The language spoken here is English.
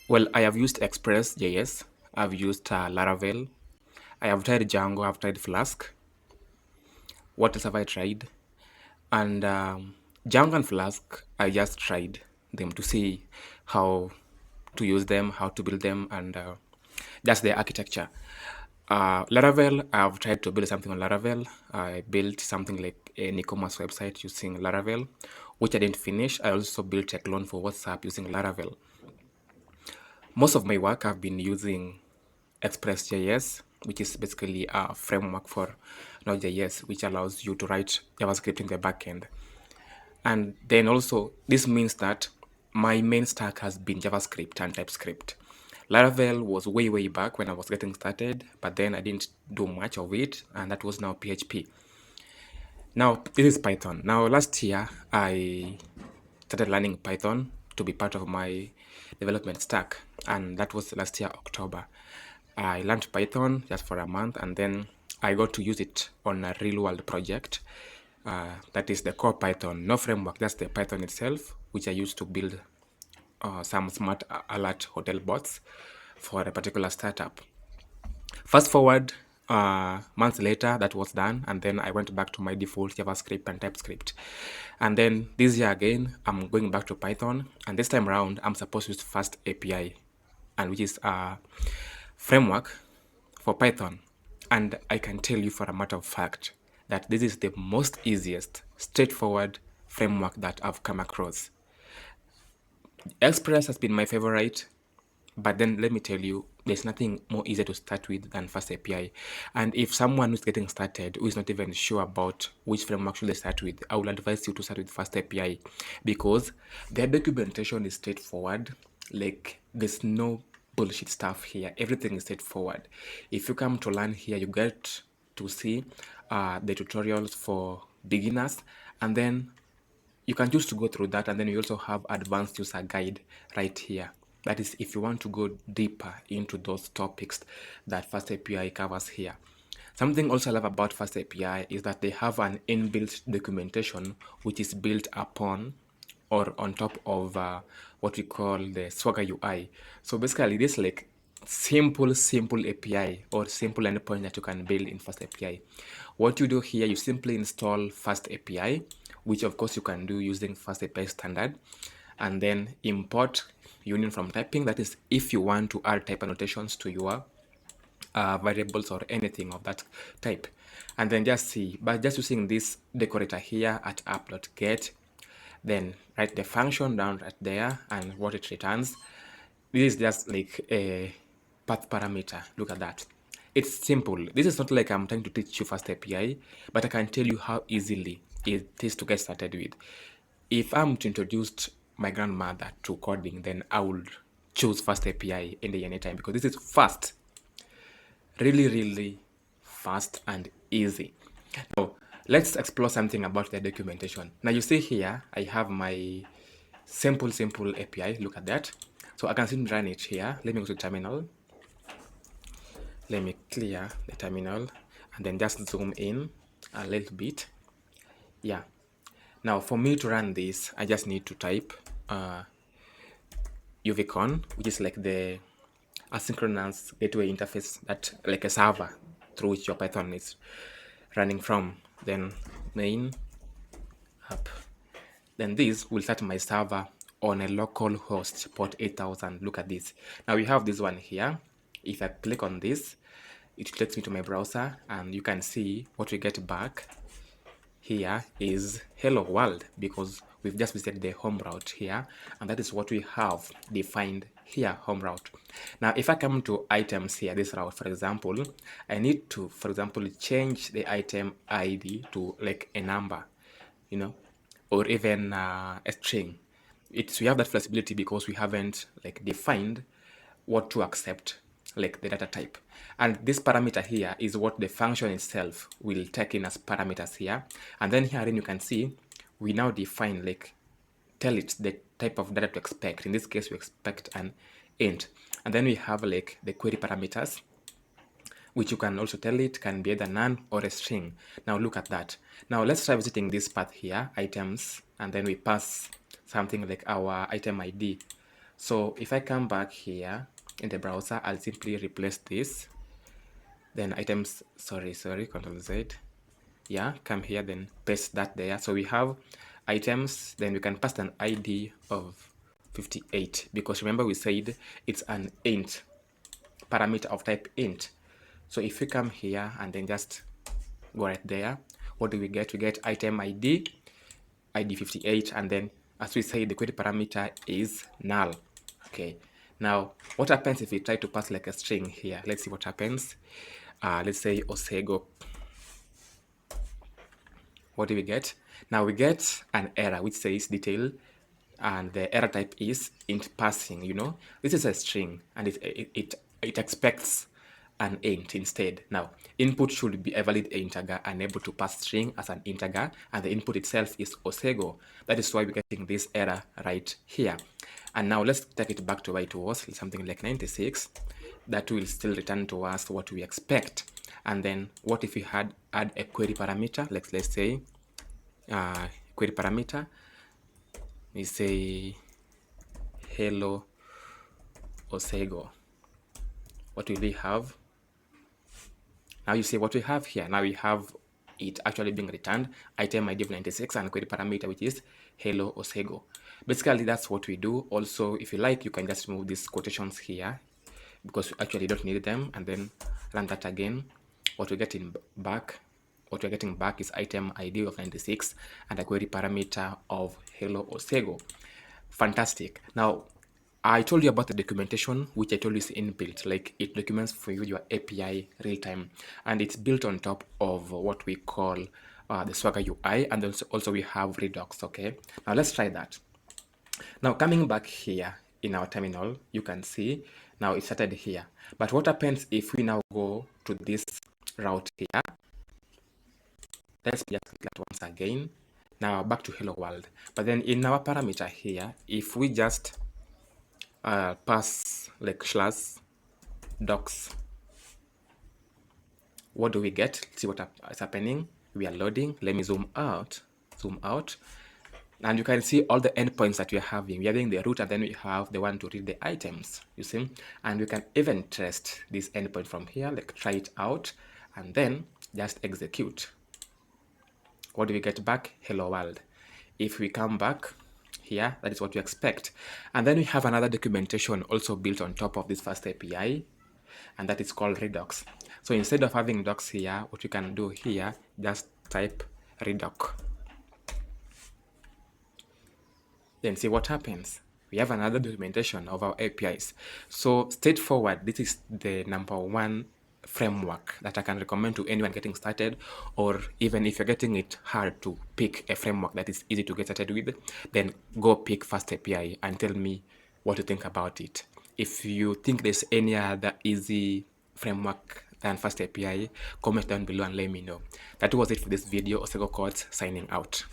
Well, I have used Express.js, I've used Laravel, I have tried Django, I've tried Flask. What else have I tried? And Django and Flask, I just tried them to see how to use them, how to build them, and just the architecture. Laravel, I've tried to build something on Laravel. I built something like an e-commerce website using Laravel, which I didn't finish. I also built a clone for WhatsApp using Laravel. Most of my work I've been using Express.js, which is basically a framework for Node.js, which allows you to write JavaScript in the backend. And then also, this means that my main stack has been JavaScript and TypeScript. Laravel was way back when I was getting started, but then I didn't do much of it, and that was now PHP. Now, this is Python. Now, last year, I started learning Python to be part of my development stack, and that was last year, October. I learned Python just for a month, and then I got to use it on a real-world project. That is the core Python, no framework, that's the Python itself, which I used to build some smart alert hotel bots for a particular startup. Fast forward, months later, that was done, and then I went back to my default JavaScript and TypeScript. And then this year again, I'm going back to Python, and this time around, I'm supposed to use FastAPI, and which is a framework for Python. And I can tell you for a matter of fact that this is the most easiest, straightforward framework that I've come across. Express has been my favorite, but then let me tell you, there's nothing more easier to start with than FastAPI. And if someone who's getting started, who is not even sure about which framework should they start with, I will advise you to start with FastAPI because their documentation is straightforward. Like, there's no bullshit stuff here. Everything is straightforward. If you come to learn here, you get to see the tutorials for beginners, and then you can choose to go through that, and then you also have advanced user guide right here. That is if you want to go deeper into those topics that FastAPI covers here. Something also I love about FastAPI is that they have an inbuilt documentation which is built upon or on top of what we call the Swagger UI. So basically this like simple API or simple endpoint that you can build in FastAPI. What you do here, you simply install FastAPI, which of course you can do using FastAPI standard, and then import union from typing. That is if you want to add type annotations to your variables or anything of that type. And then just see, by just using this decorator here at app.get, then write the function down right there and what it returns. This is just like a path parameter. Look at that. It's simple. This is not like I'm trying to teach you FastAPI, but I can tell you how easily it is to get started with. If I'm to introduce my grandmother to coding, then I would choose FastAPI any time because this is fast. Really fast and easy. Now, let's explore something about the documentation. Now, you see here, I have my simple API. Look at that. So I can simply run it here. Let me go to terminal. Let me clear the terminal and then just zoom in a little bit. Yeah. Now, for me to run this, I just need to type UVCon, which is like the asynchronous gateway interface, that like a server through which your Python is running from. Then main app. Then this will start my server on a local host port 8000. Look at this. Now we have this one here. If I click on this, it takes me to my browser, and you can see what we get back here is hello world, because we've just visited the home route here, and that is what we have defined here, home route. Now if I come to items here, this route, for example, I need to, for example, change the item ID to like a number, you know, or even a string. We have that flexibility because we haven't like defined what to accept, like the data type. And this parameter here is what the function itself will take in as parameters here. And then here you can see we now define, like, tell it the type of data to expect. In this case, we expect an int. And then we have like the query parameters, which you can also tell it can be either none or a string. Now look at that. Now let's try visiting this path here, items, and then we pass something like our item ID. So if I come back here in the browser, I'll simply replace this. Then items, sorry, Control Z. Yeah, come here, then paste that there. So we have items, then we can pass an ID of 58, because remember we said it's an int, parameter of type int. So if we come here and then just go right there, what do we get? We get item ID 58, and then as we say, the query parameter is null. Okay, now what happens if we try to pass like a string here? Let's see what happens. Let's say Osego. What do we get? Now we get an error which says detail, and the error type is int passing. You know, this is a string, and it expects an int instead. Now, input should be a valid integer, unable to pass string as an integer, and the input itself is Osego. That is why we're getting this error right here. And now let's take it back to where it was, something like 96. That will still return to us what we expect. And then what if we add a query parameter? Let's say query parameter, we say hello Osego. What will we have? Now you see what we have here. Now we have it actually being returned, item ID of 96 and query parameter which is hello Osego. Basically that's what we do. Also, if you like, you can just remove these quotations here because you actually don't need them, and then run that again. What we're getting back is item ID of 96 and a query parameter of hello Osego. Fantastic. Now I told you about the documentation, which I told you is inbuilt, like it documents for you your API real time, and it's built on top of what we call the Swagger UI, and also we have ReDocs. Okay, now let's try that. Now coming back here in our terminal, you can see now it started here. But what happens if we now go to this route here? Let's just click that once again. Now back to hello world. But then in our parameter here, if we just pass like /docs, what do we get? Let's see what is happening. We are loading. Let me zoom out, and you can see all the endpoints that we are having. We are having the root, and then we have the one to read the items, you see, and we can even test this endpoint from here, like try it out and then just execute. What do we get back? Hello world. If we come back here, that is what we expect. And then we have another documentation also built on top of this FastAPI, and that is called ReDocs. So instead of having docs here, what you can do here, just type ReDoc. Then see what happens. We have another documentation of our APIs. So straightforward, this is the #1 framework that I can recommend to anyone getting started, or even if you're getting it hard to pick a framework that is easy to get started with, then go pick FastAPI and tell me what you think about it. If you think there's any other easy framework than FastAPI, comment down below and let me know. That was it for this video. Osego Codes signing out.